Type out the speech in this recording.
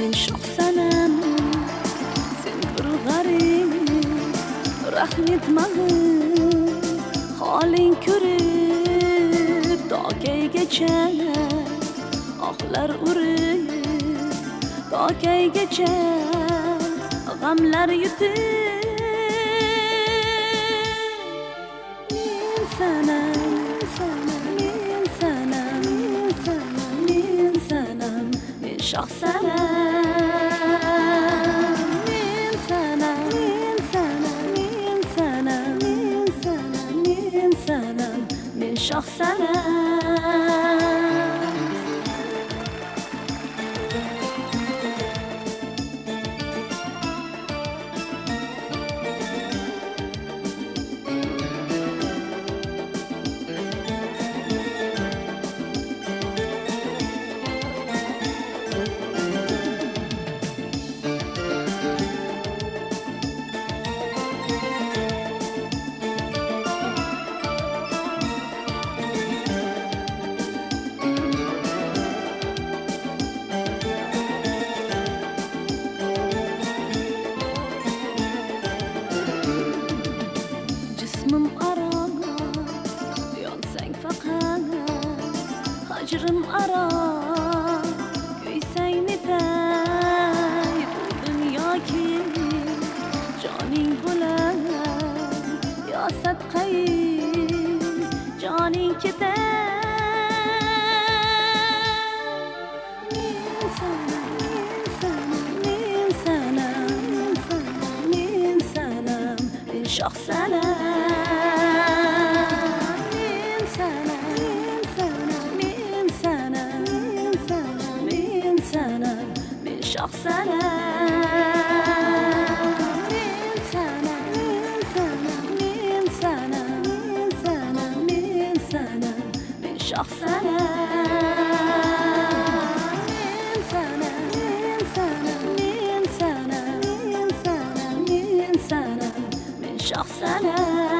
من شخصنم sen bir garip rahmet mağın halin körüp dakeygacha ahlar urib dakeygacha g'amlar yutib Hacrım ara, göyseyni pey bu dünya ki canin bulan ya sadkayı canin kite min sana şahsana شخصنا من سنة من سنة من سنة من سنة من سنة من شخصنا من سنة من سنة من سنة من سنة من سنة من شخصنا